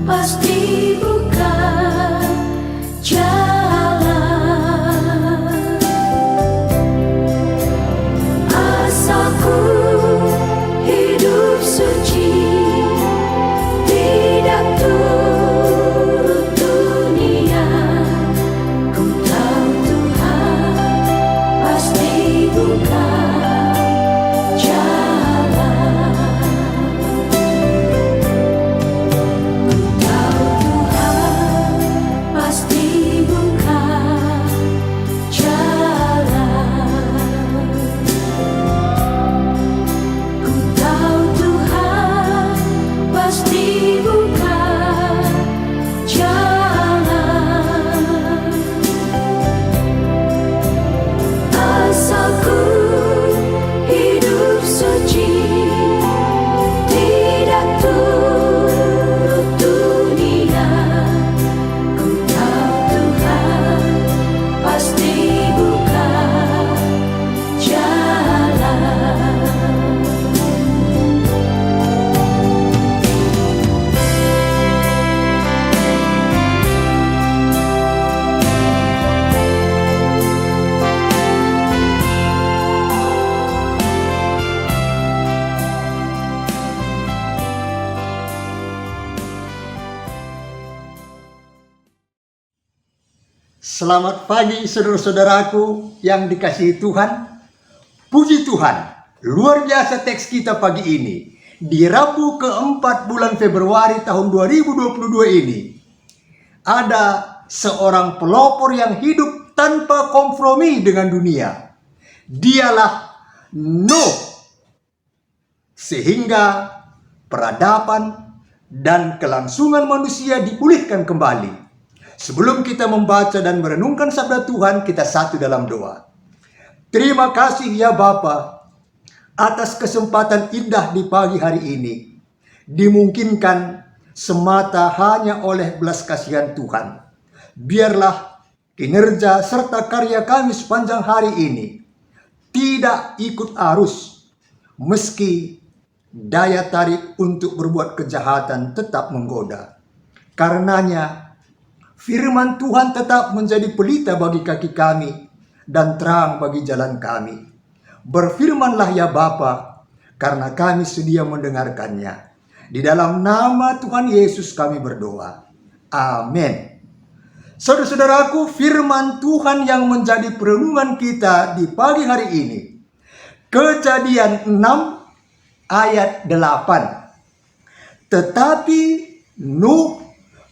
pasti bukan jalan. Asalku hidup suci, tidak turut dunia. Ku tahu Tuhan pasti bukan jalan. Ku tahu Tuhan pasti bukan jalan. Ku tahu Tuhan pasti bukan jalan. Asalku hidup suci, tidak turut dunia. Ku tahu Tuhan pasti bukan jalan. Selamat pagi saudara-saudaraku yang dikasihi Tuhan. Puji Tuhan, luar biasa teks kita pagi ini. Di Rabu keempat bulan Februari tahun 2022 ini, ada seorang pelopor yang hidup tanpa kompromi dengan dunia. Dialah Nuh. Sehingga peradaban dan kelangsungan manusia dipulihkan kembali. Sebelum kita membaca dan merenungkan sabda Tuhan, kita satu dalam doa. Terima kasih ya Bapa atas kesempatan indah di pagi hari ini. Dimungkinkan semata hanya oleh belas kasihan Tuhan. Biarlah kinerja serta karya kami sepanjang hari ini tidak ikut arus, meski daya tarik untuk berbuat kejahatan tetap menggoda. Karenanya firman Tuhan tetap menjadi pelita bagi kaki kami dan terang bagi jalan kami. Berfirmanlah ya Bapa, karena kami sedia mendengarkannya. Di dalam nama Tuhan Yesus kami berdoa. Amin. Saudara-saudaraku, firman Tuhan yang menjadi perenungan kita di pagi hari ini, Kejadian 6 ayat 8. Tetapi Nuh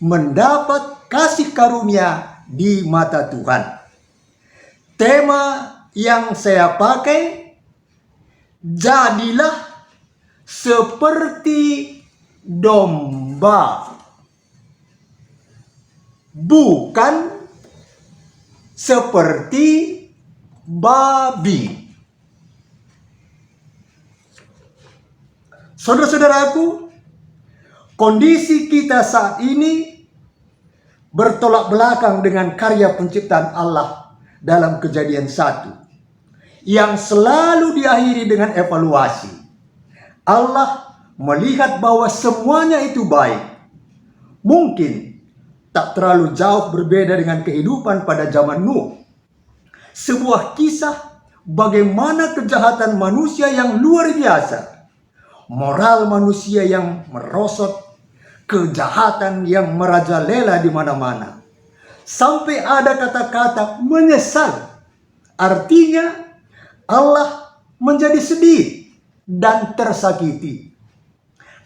mendapat kasih karunia di mata Tuhan. Tema yang saya pakai, jadilah seperti domba, bukan seperti babi. Saudara-saudaraku, kondisi kita saat ini bertolak belakang dengan karya penciptaan Allah dalam Kejadian 1 yang selalu diakhiri dengan evaluasi. Allah melihat bahwa semuanya itu baik. Mungkin tak terlalu jauh berbeda dengan kehidupan pada zaman Nuh. Sebuah kisah bagaimana kejahatan manusia yang luar biasa, moral manusia yang merosot, kejahatan yang merajalela di mana-mana. Sampai ada kata-kata menyesal. Artinya Allah menjadi sedih dan tersakiti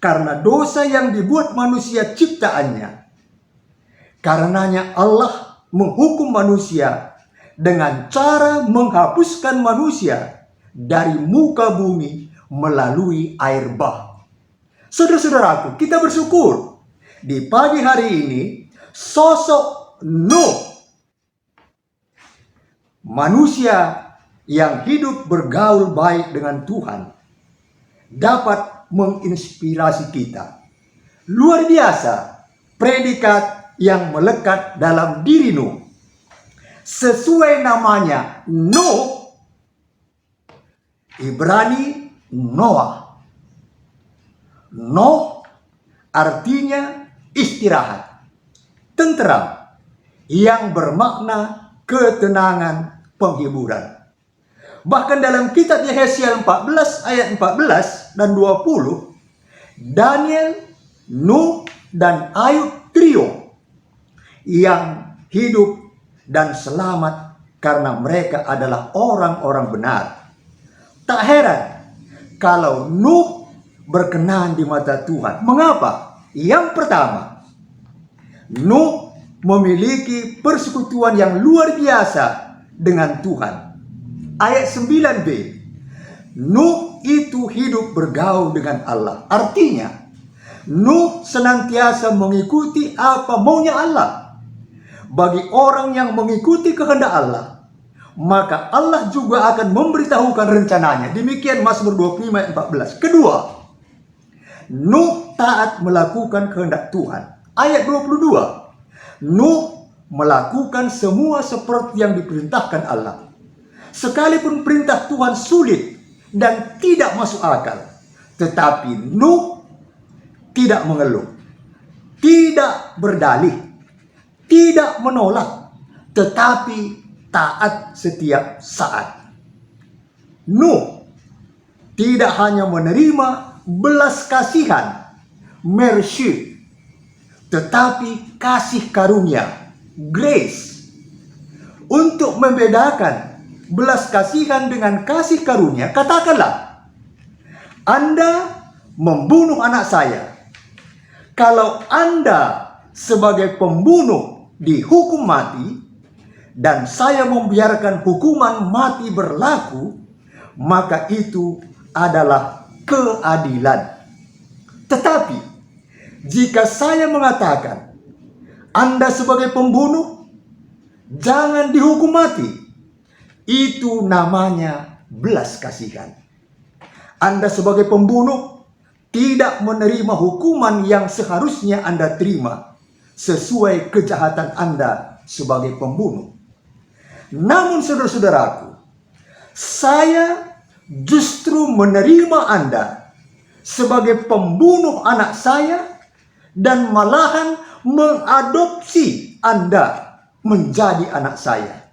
karena dosa yang dibuat manusia ciptaannya. Karenanya Allah menghukum manusia dengan cara menghapuskan manusia dari muka bumi melalui air bah. Saudara-saudaraku, kita bersyukur di pagi hari ini sosok Nuh, manusia yang hidup bergaul baik dengan Tuhan, dapat menginspirasi kita. Luar biasa predikat yang melekat dalam diri Nuh. Sesuai namanya Nuh, Ibrani Noah. Noh artinya istirahat, tenteram, yang bermakna ketenangan, penghiburan. Bahkan dalam kitab Yehezkiel 14 ayat 14 dan 20, Daniel, Nuh, dan Ayub trio yang hidup dan selamat karena mereka adalah orang-orang benar. Tak heran kalau Nuh berkenan di mata Tuhan. Mengapa? Yang pertama, Nuh memiliki persekutuan yang luar biasa dengan Tuhan. Ayat 9b, Nuh itu hidup bergaul dengan Allah. Artinya, Nuh senantiasa mengikuti apa maunya Allah. Bagi orang yang mengikuti kehendak Allah, maka Allah juga akan memberitahukan rencananya. Demikian Mazmur 25 ayat 14. Kedua, Nuh taat melakukan kehendak Tuhan. Ayat 22, Nuh melakukan semua seperti yang diperintahkan Allah. Sekalipun perintah Tuhan sulit dan tidak masuk akal, tetapi Nuh tidak mengeluh, tidak berdalih, tidak menolak, tetapi taat setiap saat. Nuh tidak hanya menerima belas kasihan, mercy, tetapi kasih karunia, grace. Untuk membedakan belas kasihan dengan kasih karunia, katakanlah, Anda membunuh anak saya. Kalau Anda sebagai pembunuh dihukum mati, dan saya membiarkan hukuman mati berlaku, maka itu adalah keadilan. Tetapi, jika saya mengatakan, Anda sebagai pembunuh, jangan dihukum mati, itu namanya belas kasihan. Anda sebagai pembunuh tidak menerima hukuman yang seharusnya Anda terima sesuai kejahatan Anda sebagai pembunuh. Namun saudara-saudaraku, saya justru menerima Anda sebagai pembunuh anak saya dan malahan mengadopsi Anda menjadi anak saya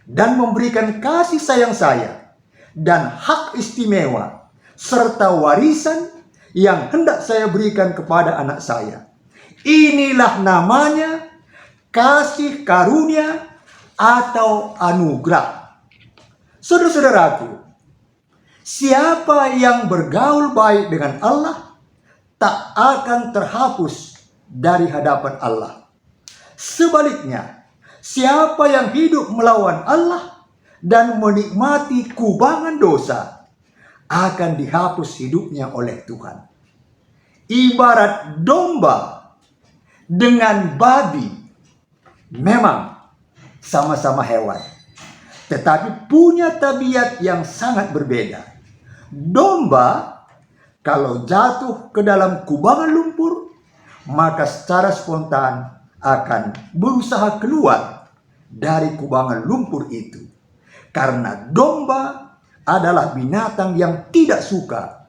dan memberikan kasih sayang saya dan hak istimewa serta warisan yang hendak saya berikan kepada anak saya. Inilah namanya kasih karunia atau anugerah. Saudara-saudaraku, siapa yang bergaul baik dengan Allah tak akan terhapus dari hadapan Allah. Sebaliknya, siapa yang hidup melawan Allah dan menikmati kubangan dosa akan dihapus hidupnya oleh Tuhan. Ibarat domba dengan babi, memang sama-sama hewan, tetapi punya tabiat yang sangat berbeda. Domba kalau jatuh ke dalam kubangan lumpur, maka secara spontan akan berusaha keluar dari kubangan lumpur itu. Karena domba adalah binatang yang tidak suka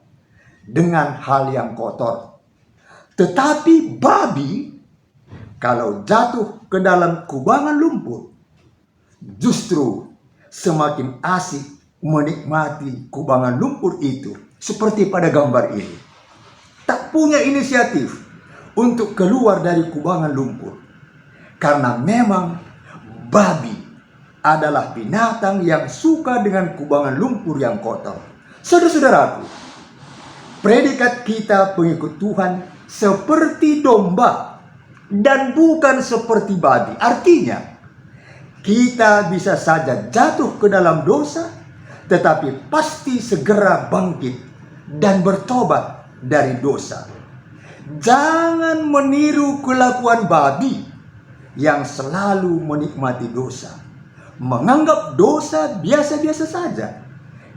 dengan hal yang kotor. Tetapi babi kalau jatuh ke dalam kubangan lumpur, justru semakin asik menikmati kubangan lumpur itu. Seperti pada gambar ini, tak punya inisiatif untuk keluar dari kubangan lumpur. Karena memang babi adalah binatang yang suka dengan kubangan lumpur yang kotor. Saudara-saudaraku, predikat kita pengikut Tuhan seperti domba dan bukan seperti babi. Artinya, kita bisa saja jatuh ke dalam dosa, tetapi pasti segera bangkit dan bertobat dari dosa. Jangan meniru kelakuan babi yang selalu menikmati dosa, menganggap dosa biasa-biasa saja,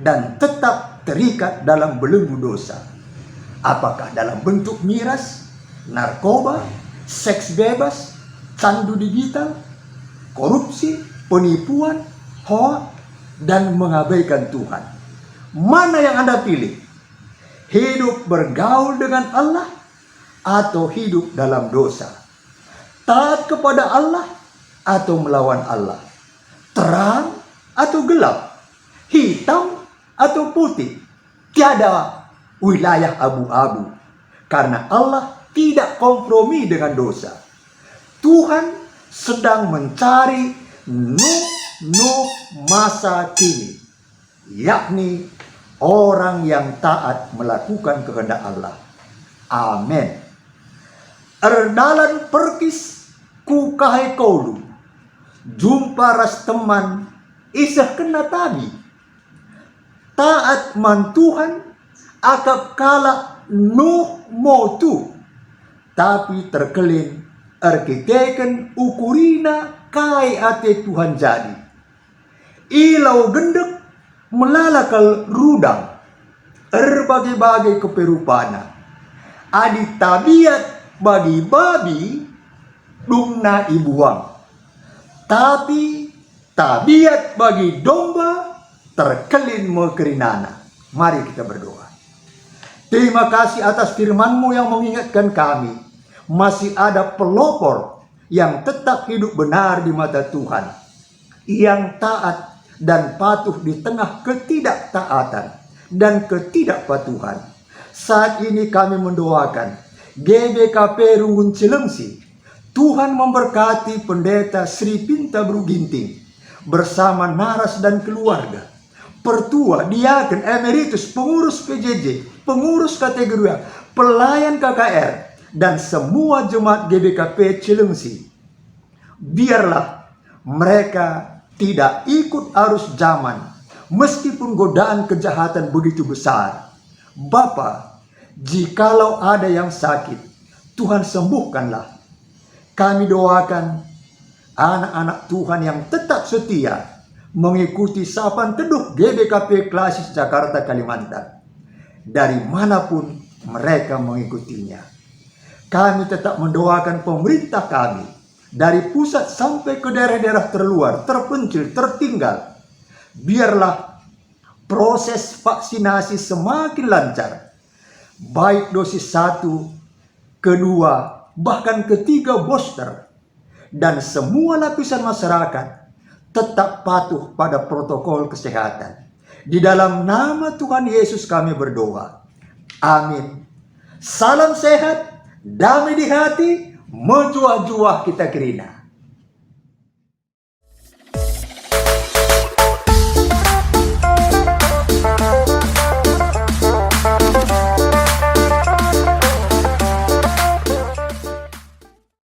dan tetap terikat dalam belenggu dosa. Apakah dalam bentuk miras, narkoba, seks bebas, candu digital, korupsi, penipuan, hoax, dan mengabaikan Tuhan. Mana yang Anda pilih? Hidup bergaul dengan Allah atau hidup dalam dosa, taat kepada Allah atau melawan Allah, terang atau gelap, hitam atau putih. Tiada wilayah abu-abu, karena Allah tidak kompromi dengan dosa. Tuhan sedang mencari Nuh masa kini, yakni orang yang taat melakukan kehendak Allah. Amin. Erdalan perkis ku kahai kaulu, jumpa ras teman isah kena tabi. Taat man Tuhan akap kala Nuh motu, tapi terkelin arkiteken ukurina kai ate Tuhan jadi. Ilau gendek melalakal rudang, berbagai-bagai keperupana. Adi tabiat bagi babi dumna ibuang, tapi tabiat bagi domba terkelin mekerinana. Mari kita berdoa. Terima kasih atas firman-Mu yang mengingatkan kami masih ada pelopor yang tetap hidup benar di mata Tuhan, yang taat dan patuh di tengah ketidaktaatan dan ketidakpatuhan. Saat ini kami mendoakan GBKP Rungun Cilengsi. Tuhan memberkati Pendeta Sri Pinta Bruginting bersama naras dan keluarga, pertua, diaken, emeritus, pengurus PJJ, pengurus kategori A, pelayan KKR, dan semua jemaat GBKP Cilengsi. Biarlah mereka tidak ikut arus zaman, meskipun godaan kejahatan begitu besar. Bapa, jikalau ada yang sakit, Tuhan sembuhkanlah. Kami doakan anak-anak Tuhan yang tetap setia mengikuti sapaan teduh GBKP Klasis Jakarta Kalimantan, dari manapun mereka mengikutinya. Kami tetap mendoakan pemerintah kami, dari pusat sampai ke daerah-daerah terluar, terpencil, tertinggal. Biarlah proses vaksinasi semakin lancar, baik dosis 1, kedua, bahkan ketiga booster. Dan semua lapisan masyarakat tetap patuh pada protokol kesehatan. Di dalam nama Tuhan Yesus kami berdoa. Amin. Salam sehat, damai di hati, menjuah-juah kita kerina.